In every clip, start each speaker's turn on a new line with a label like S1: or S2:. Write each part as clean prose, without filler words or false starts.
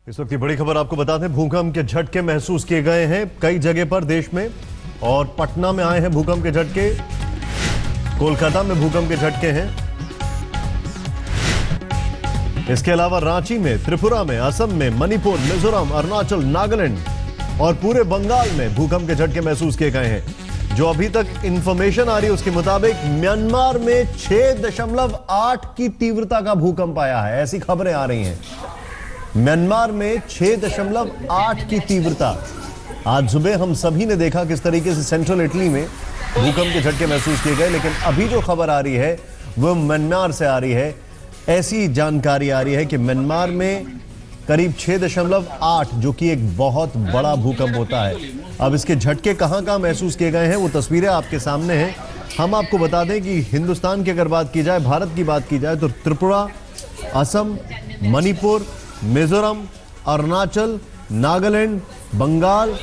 S1: इस वक्त की बड़ी खबर आपको बता दें, भूकंप के झटके महसूस किए गए हैं कई जगह पर देश में। और पटना में आए हैं भूकंप के झटके, कोलकाता में भूकंप के झटके हैं। इसके अलावा रांची में, त्रिपुरा में, असम में, मणिपुर, मिजोरम, अरुणाचल, नागालैंड और पूरे बंगाल में भूकंप के झटके महसूस किए गए हैं। जो अभी तक इंफॉर्मेशन आ रही है उसके मुताबिक म्यांमार में 6.8 की तीव्रता का भूकंप आया है, ऐसी खबरें आ रही हैं। म्यांमार में 6.8 की तीव्रता। आज सुबह हम सभी ने देखा किस तरीके से सेंट्रल इटली में भूकंप के झटके महसूस किए गए, लेकिन अभी जो खबर आ रही है वो म्यांमार से आ रही है। ऐसी जानकारी आ रही है कि म्यांमार में करीब 6.8, जो कि एक बहुत बड़ा भूकंप होता है। अब इसके झटके कहां महसूस किए गए हैं वो तस्वीरें आपके सामने हैं। हम आपको बता दें कि हिंदुस्तान की अगर बात की जाए, भारत की बात की जाए, तो त्रिपुरा, असम, मणिपुर, मिजोरम, अरुणाचल, नागालैंड, बंगाल,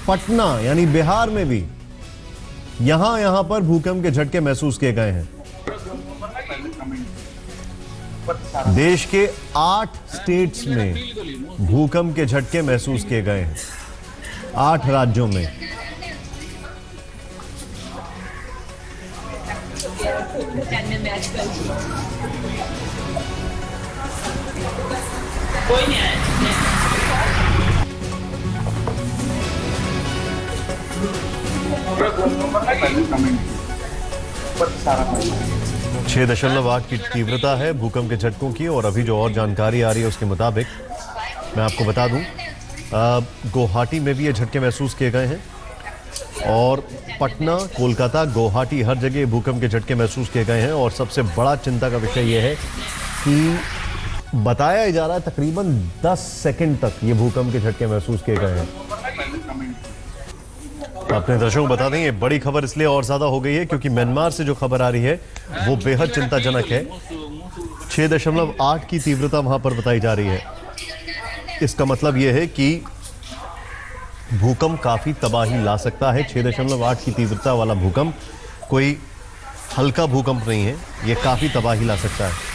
S1: पटना यानी बिहार में भी यहां पर भूकंप के झटके महसूस किए गए हैं। देश के 8 स्टेट्स में भूकंप के झटके महसूस किए गए हैं, 8 राज्यों में। कोई नहीं आया। 6.8 की तीव्रता है भूकंप के झटकों की। और अभी जो और जानकारी आ रही है उसके मुताबिक मैं आपको बता दूं, गुवाहाटी में भी ये झटके महसूस किए गए हैं। और पटना, कोलकाता, गुवाहाटी, हर जगह भूकंप के झटके महसूस किए गए हैं। और सबसे बड़ा चिंता का विषय यह है कि बताया जा रहा है तकरीबन 10 सेकंड तक ये भूकंप के झटके महसूस किए गए हैं। तो अपने दर्शकों को बता दें, ये बड़ी खबर इसलिए और ज्यादा हो गई है क्योंकि म्यांमार से जो खबर आ रही है वो बेहद चिंताजनक है। 6.8 की तीव्रता वहां पर बताई जा रही है। इसका मतलब यह है कि भूकंप काफी तबाही ला सकता है। 6.8 की तीव्रता वाला भूकंप कोई हल्का भूकंप नहीं है, यह काफी तबाही ला सकता है।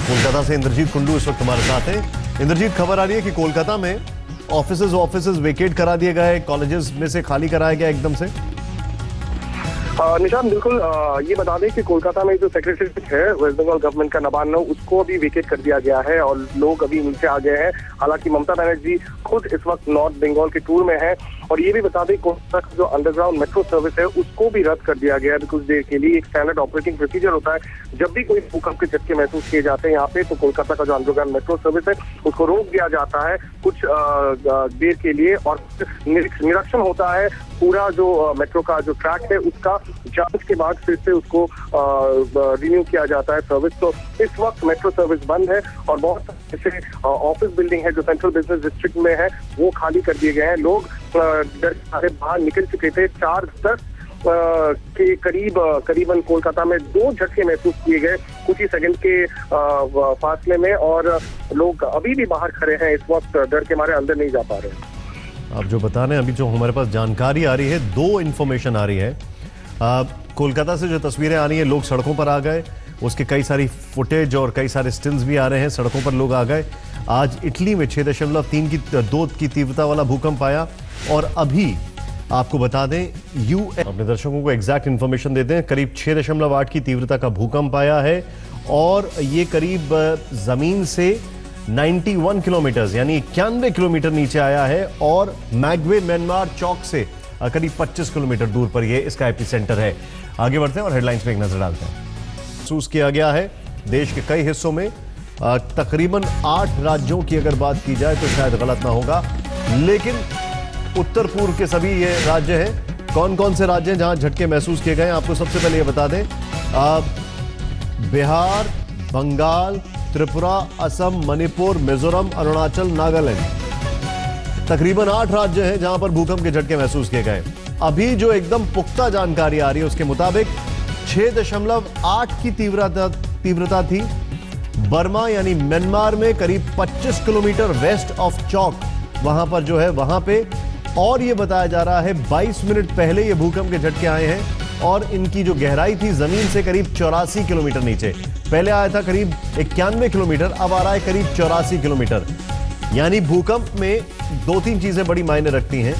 S1: कोलकाता से इंद्रजीत कुंडू इस वक्त हमारे साथ हैं। इंद्रजीत, खबर आ रही है कि कोलकाता में ऑफिसेज वेकेट करा दिए गए, कॉलेजेस में से खाली कराया गया एकदम से।
S2: निशान, बिल्कुल ये बता दें कि कोलकाता में जो सेक्रेटरीट है वेस्ट बंगाल गवर्नमेंट का नबार्नो, उसको अभी वेकेट कर दिया गया है और लोग अभी नीचे आ गए हैं। हालांकि ममता बनर्जी खुद इस वक्त नॉर्थ बंगाल के टूर में है। और ये भी बता दें कोलकाता का जो अंडरग्राउंड मेट्रो सर्विस है उसको भी रद्द कर दिया गया है कुछ देर के लिए। एक स्टैंडर्ड ऑपरेटिंग प्रोसीजर होता है, जब भी कोई भूकंप के झटके महसूस किए जाते हैं यहाँ पे, तो कोलकाता का जो अंडरग्राउंड मेट्रो सर्विस है उसको रोक दिया जाता है कुछ देर के लिए। और निरीक्षण होता है पूरा जो मेट्रो का जो ट्रैक है उसका, जांच के बाद फिर से उसको रिन्यू किया जाता है सर्विस। तो इस वक्त मेट्रो सर्विस बंद है और बहुत ऐसे ऑफिस बिल्डिंग है जो सेंट्रल बिजनेस डिस्ट्रिक्ट में है वो खाली कर दिए गए हैं। लोग डर सारे बाहर निकल चुके थे। 4:10 के करीबन कोलकाता में 2 झटके महसूस किए गए कुछ ही सेकंड के फासले में। और लोग अभी भी बाहर खड़े हैं, इस वक्त डर के मारे अंदर नहीं जा पा रहे हैं।
S1: आप जो बता रहे हैं, अभी जो हमारे पास जानकारी आ रही है, 2 इंफॉर्मेशन आ रही है। कोलकाता से जो तस्वीरें आ रही हैं, लोग सड़कों पर आ गए, उसके कई सारी फुटेज और कई सारे स्टिल्स भी आ रहे हैं, सड़कों पर लोग आ गए। आज इटली में 6.2 की तीव्रता वाला भूकंप आया। और अभी आपको बता दें, अपने दर्शकों को एग्जैक्ट इंफॉर्मेशन देते हैं, करीब 6.8 की तीव्रता का भूकंप आया है। और ये करीब जमीन से 91 किलोमीटर यानी 91 किलोमीटर नीचे आया है। और मैगवे म्यांमार चौक से करीब 25 किलोमीटर दूर पर ये इसका एपिसेंटर है। आगे बढ़ते हैं और हेडलाइंस पे एक नजर डालते हैं। महसूस किया गया है देश के कई हिस्सों में, तकरीबन 8 राज्यों की अगर बात की जाए तो शायद गलत ना होगा, लेकिन उत्तर पूर्व के सभी ये राज्य हैं। कौन कौन से राज्य हैं जहां झटके महसूस किए गए हैं, आपको सबसे पहले ये बता दें, बिहार, बंगाल, त्रिपुरा, असम, मणिपुर, मिजोरम, अरुणाचल, नागालैंड, तकरीबन 8 राज्य हैं जहां पर भूकंप के झटके महसूस किए गए। अभी जो एकदम पुख्ता जानकारी आ रही है उसके मुताबिक 6.8 की तीव्रता थी बर्मा यानी म्यांमार में, करीब 25 किलोमीटर वेस्ट ऑफ चौक, वहां पर जो है वहां पे। और ये बताया जा रहा है 22 मिनट पहले ये भूकंप के झटके आए हैं और इनकी जो गहराई थी जमीन से करीब 84 किलोमीटर नीचे। पहले आया था करीब 91 किलोमीटर, अब आ रहा है करीब 84 किलोमीटर। यानी भूकंप में 2-3 चीजें बड़ी मायने रखती हैं।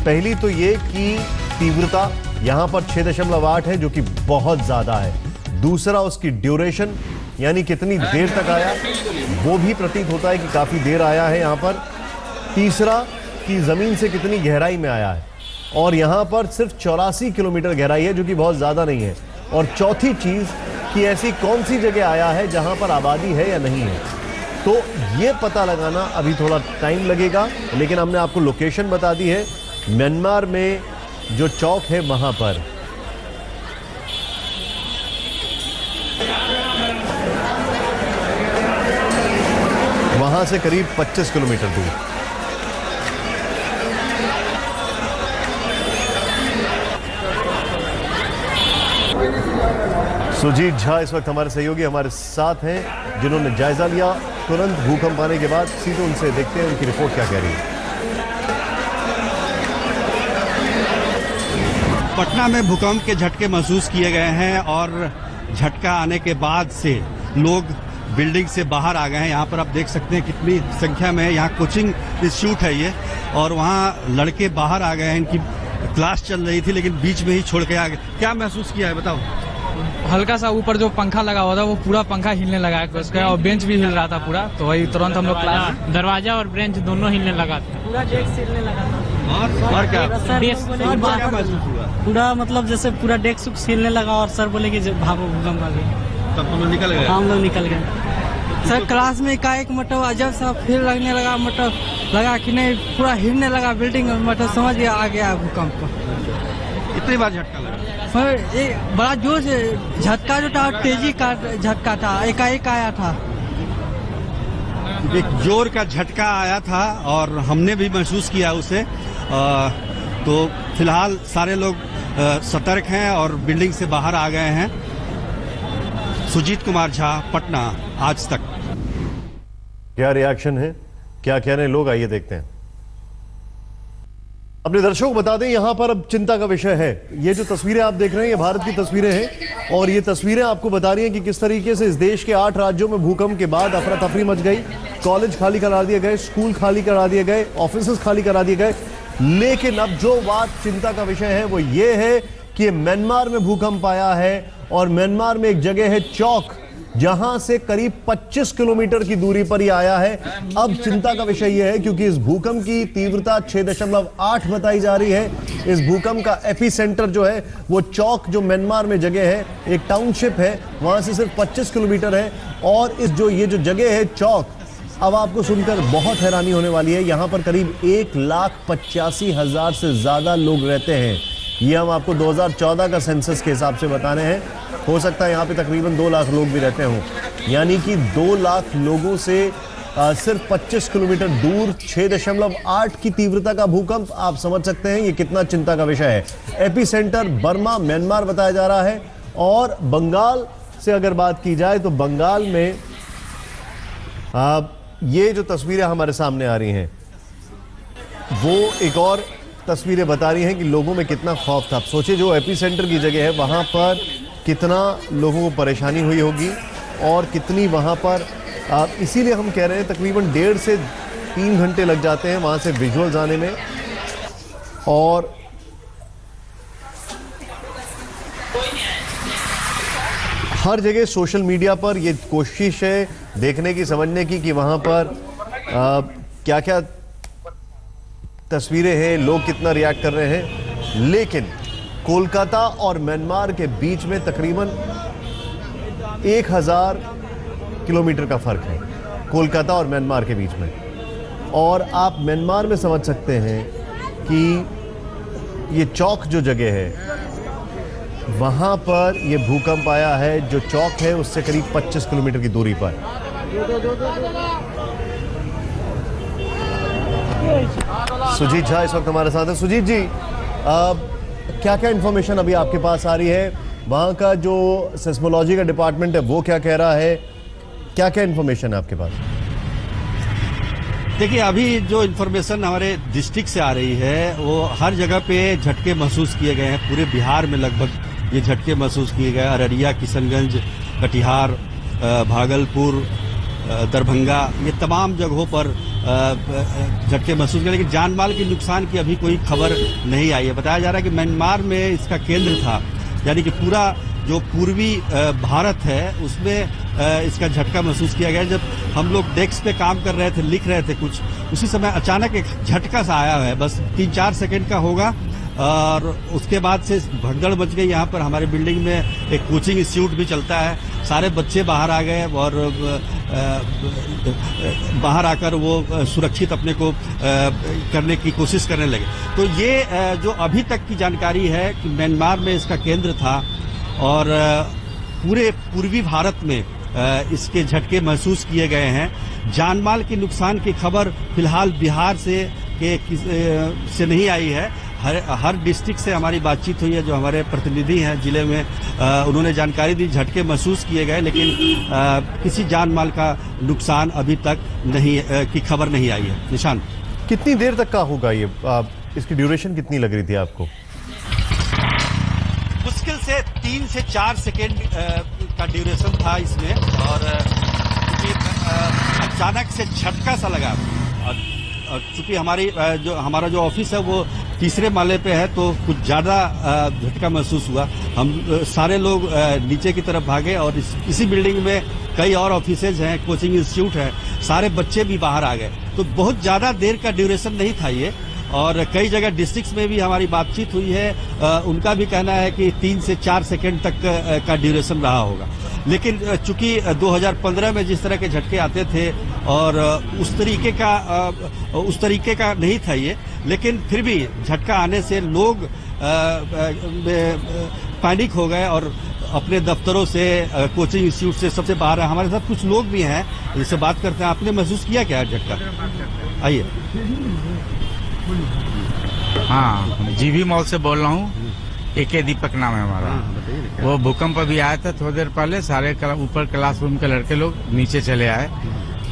S1: पहली तो ये कि तीव्रता यहां पर 6.8 है, जो कि बहुत ज्यादा है। दूसरा उसकी ड्यूरेशन, यानी कितनी देर तक आया, वो भी प्रतीत होता है कि काफी देर आया है यहां पर। तीसरा कि जमीन से कितनी गहराई में आया है, और यहां पर सिर्फ 84 किलोमीटर गहराई है, जो कि बहुत ज्यादा नहीं है। और चौथी चीज कि ऐसी कौन सी जगह आया है जहां पर आबादी है या नहीं है, तो ये पता लगाना अभी थोड़ा टाइम लगेगा। लेकिन हमने आपको लोकेशन बता दी है, म्यांमार में जो चौक है वहां पर। वहां से करीब 25 किलोमीटर दूर। सुजीत झा इस वक्त हमारे सहयोगी हमारे साथ हैं, जिन्होंने जायजा लिया तुरंत भूकंप आने के बाद। सीधे उनसे देखते हैं उनकी रिपोर्ट क्या कह रही है।
S3: पटना में भूकंप के झटके महसूस किए गए हैं और झटका आने के बाद से लोग बिल्डिंग से बाहर आ गए हैं। यहाँ पर आप देख सकते हैं कितनी संख्या में, यहाँ कोचिंग इंस्टीट्यूट है ये, और वहाँ लड़के बाहर आ गए हैं। इनकी क्लास चल रही थी लेकिन बीच में ही छोड़ के आ गए। क्या महसूस किया है बताओ?
S4: हल्का सा ऊपर जो पंखा लगा हुआ था वो पूरा पंखा हिलने लगा है उसका, और बेंच भी हिल रहा था पूरा, तो वही तुरंत हम लोग क्लास,
S5: दरवाजा और बेंच दोनों हिलने लगा था।
S6: पूरा डेस्क हिलने लगा था।
S3: और क्या
S6: क्या
S3: महसूस हुआ?
S6: पूरा मतलब जैसे पूरा डेस्क हिलने लगा, और सर बोले कि भागो भूकंप आ गया।
S3: तब हम लोग निकल गए।
S6: हम लोग निकल गए। सर क्लास में एकाएक मतलब अजब सा फील लगने लगा, मतलब लगा कि नहीं पूरा हिलने लगा बिल्डिंग, मतलब समझ गया आ गया भूकंप।
S3: कितनी बार झटका लगा?
S6: सर ये बड़ा जोर से झटका जो था, तेजी का झटका था, एकाएक आया था।
S3: एक जोर का झटका आया था और हमने भी महसूस किया उसे। तो फिलहाल सारे लोग सतर्क हैं और बिल्डिंग से बाहर आ गए हैं। सुजीत कुमार झा, पटना, आज तक।
S1: क्या रिएक्शन है, क्या कह रहे हैं लोग, आइए देखते हैं। अपने दर्शकों को बता दें, यहां पर अब चिंता का विषय है। ये जो तस्वीरें आप देख रहे हैं ये भारत की तस्वीरें हैं, और ये तस्वीरें आपको बता रही हैं कि किस तरीके से इस देश के 8 राज्यों में भूकंप के बाद अफरा तफरी मच गई। कॉलेज खाली करा दिए गए, स्कूल खाली करा दिए गए, ऑफिस खाली करा दिए गए। लेकिन अब जो बात चिंता का विषय है वो ये है कि म्यांमार में भूकंप आया है, और म्यांमार में एक जगह है चौक, जहां से करीब 25 किलोमीटर की दूरी पर ही आया है। अब चिंता का विषय यह है क्योंकि इस भूकंप की तीव्रता 6.8 बताई जा रही है। इस भूकंप का एपी सेंटर जो है वो चौक, जो म्यांमार में जगह है, एक टाउनशिप है, वहां से सिर्फ 25 किलोमीटर है। और ये जो जगह है चौक, अब आपको सुनकर बहुत हैरानी होने वाली है। यहां पर करीब 1,85,000 से ज्यादा लोग रहते हैं। ये हम आपको 2014 का सेंसस के हिसाब से बता रहे हैं। हो सकता है यहाँ पे तकरीबन 2 लाख लोग भी रहते हों, यानी कि 2 लाख लोगों से सिर्फ 25 किलोमीटर दूर 6.8 की तीव्रता का भूकंप। आप समझ सकते हैं ये कितना चिंता का विषय है। एपी सेंटर बर्मा, म्यांमार बताया जा रहा है। और बंगाल से अगर बात की जाए तो बंगाल में ये जो तस्वीरें हमारे सामने आ रही हैं वो एक और तस्वीरें बता रही हैं कि लोगों में कितना खौफ था। आप सोचिए, जो एपी सेंटर की जगह है वहां पर कितना लोगों को परेशानी हुई होगी और कितनी वहां पर, इसीलिए हम कह रहे हैं तकरीबन 1.5 से 3 घंटे लग जाते हैं वहां से विजुअल्स आने में। और हर जगह सोशल मीडिया पर ये कोशिश है देखने की, समझने की कि वहां पर क्या क्या तस्वीरें हैं, लोग कितना रिएक्ट कर रहे हैं। लेकिन कोलकाता और म्यांमार के बीच में तकरीबन 1000 किलोमीटर का फर्क है, कोलकाता और म्यांमार के बीच में। और आप म्यांमार में समझ सकते हैं कि ये चौक जो जगह है वहां पर ये भूकंप आया है। जो चौक है उससे करीब 25 किलोमीटर की दूरी पर। सुजीत झा इस वक्त हमारे साथ है। सुजीत जी, क्या क्या इंफॉर्मेशन अभी आपके पास आ रही है? वहां का जो सेस्मोलॉजी का डिपार्टमेंट है वो क्या कह रहा है? क्या क्या इंफॉर्मेशन है आपके पास?
S3: देखिए, अभी जो इन्फॉर्मेशन हमारे डिस्ट्रिक्ट से आ रही है वो हर जगह पे झटके महसूस किए गए हैं। पूरे बिहार में लगभग ये झटके महसूस किए गए। अररिया, किशनगंज, कटिहार, भागलपुर, दरभंगा, ये तमाम जगहों पर झटके महसूस किए, लेकिन जान माल के नुकसान की अभी कोई खबर नहीं आई है। बताया जा रहा है कि म्यांमार में इसका केंद्र था, यानी कि पूरा जो पूर्वी भारत है उसमें इसका झटका महसूस किया गया। जब हम लोग डेस्क पे काम कर रहे थे, लिख रहे थे कुछ, उसी समय अचानक एक झटका सा आया है, बस 3-4 सेकंड का होगा और उसके बाद से भगदड़ मच गई। यहाँ पर हमारे बिल्डिंग में एक कोचिंग इंस्टीट्यूट भी चलता है, सारे बच्चे बाहर आ गए और बाहर आकर वो सुरक्षित अपने को करने की कोशिश करने लगे। तो ये जो अभी तक की जानकारी है कि म्यांमार में इसका केंद्र था और पूरे पूर्वी भारत में इसके झटके महसूस किए गए हैं। जानमाल के नुकसान की खबर फिलहाल बिहार से नहीं आई है। हर डिस्ट्रिक्ट से हमारी बातचीत हुई है, जो हमारे प्रतिनिधि हैं जिले में, उन्होंने जानकारी दी झटके महसूस किए गए, लेकिन किसी जान माल का नुकसान अभी तक नहीं की खबर नहीं आई है। निशान,
S1: कितनी देर तक का होगा ये? इसकी ड्यूरेशन कितनी लग रही थी आपको?
S3: मुश्किल से 3 से 4 सेकेंड का ड्यूरेशन था इसमें और अचानक से झटका सा लगा। और चूंकि हमारा जो ऑफिस है वो तीसरे माले पे है, तो कुछ ज्यादा झटका महसूस हुआ। हम सारे लोग नीचे की तरफ भागे और इसी बिल्डिंग में कई और ऑफिसेज हैं, कोचिंग इंस्टीट्यूट है, सारे बच्चे भी बाहर आ गए। तो बहुत ज्यादा देर का ड्यूरेशन नहीं था ये। और कई जगह डिस्ट्रिक्ट्स में भी हमारी बातचीत हुई है, उनका भी कहना है कि 3 से 4 सेकेंड तक का ड्यूरेशन रहा होगा। लेकिन चूंकि 2015 में जिस तरह के झटके आते थे और उस तरीके का नहीं था ये, लेकिन फिर भी झटका आने से लोग पैनिक हो गए और अपने दफ्तरों से, कोचिंग इंस्टीट्यूट से सबसे बाहर है। हमारे साथ कुछ लोग भी हैं, जिससे बात करते हैं। आपने महसूस किया क्या झटका? आइए।
S7: हाँ, जीवी मॉल से बोल रहा हूँ। AK दीपक नाम है हमारा। वो भूकंप अभी आया था थोड़ी देर पहले, सारे ऊपर क्लासरूम के लड़के लोग नीचे चले आए।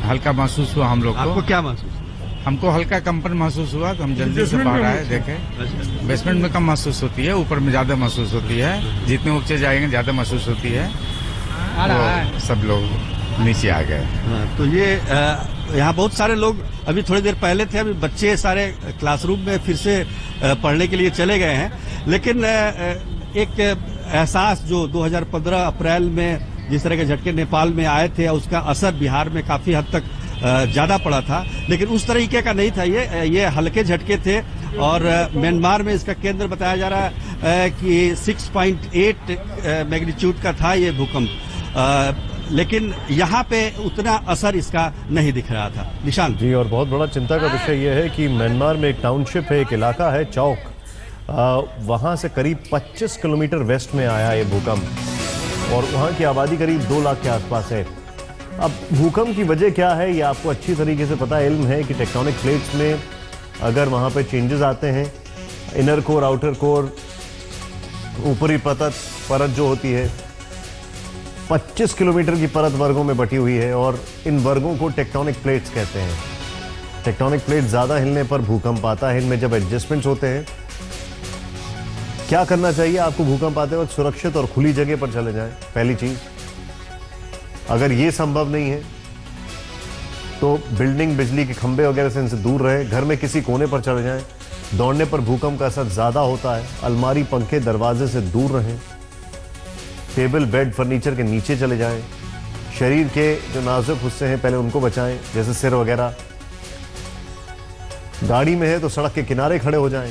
S7: हल्का महसूस हुआ हम लोग को।
S3: आपको क्या महसूस?
S7: हमको हल्का कंपन महसूस हुआ, तो हम जल्दी से बाहर आए, देखे। बेसमेंट में कम महसूस होती है, ऊपर में ज्यादा महसूस होती है। जितने ऊंचे जाएंगे ज्यादा महसूस होती है। तो सब लोग नीचे आ गए।
S3: तो ये यहाँ बहुत सारे लोग अभी थोड़ी देर पहले थे, अभी बच्चे सारे क्लासरूम में फिर से पढ़ने के लिए चले गए हैं। लेकिन एक एहसास जो 2015 अप्रैल में जिस तरह के झटके नेपाल में आए थे, उसका असर बिहार में काफी हद तक ज्यादा पड़ा था, लेकिन उस तरीके का नहीं था। ये हल्के झटके थे और म्यांमार में इसका केंद्र बताया जा रहा है कि 6.8 मैग्नीट्यूड का था ये भूकंप, लेकिन यहाँ पे उतना असर इसका नहीं दिख रहा था। निशान
S1: जी, और बहुत बड़ा चिंता का विषय यह है कि म्यांमार में एक टाउनशिप है, एक इलाका है चौक, वहाँ से करीब 25 किलोमीटर वेस्ट में आया ये भूकंप और वहाँ की आबादी करीब 2 लाख के आसपास है। अब भूकंप की वजह क्या है ये आपको अच्छी तरीके से पता, इल्म है कि टेक्टोनिक प्लेट्स में अगर वहाँ पे चेंजेस आते हैं, इनर कोर, आउटर कोर, ऊपरी परत जो होती है 25 किलोमीटर की परत वर्गों में बटी हुई है और इन वर्गों को टेक्टोनिक प्लेट्स कहते हैं। टेक्टोनिक प्लेट ज्यादा हिलने पर भूकंप आता है। इनमें जब एडजस्टमेंट्स होते हैं, क्या करना चाहिए आपको भूकंप आते वक्त? सुरक्षित और खुली जगह पर चले जाएं, पहली चीज। अगर ये संभव नहीं है तो बिल्डिंग, बिजली के खंभे वगैरह से इनसे दूर रहे, घर में किसी कोने पर चले जाएं। दौड़ने पर भूकंप का असर ज्यादा होता है। अलमारी, पंखे, दरवाजे से दूर रहें। टेबल, बेड, फर्नीचर के नीचे चले जाएं। शरीर के जो नाजुक हिस्से हैं पहले उनको बचाएं, जैसे सिर वगैरह। गाड़ी में है तो सड़क के किनारे खड़े हो जाएं।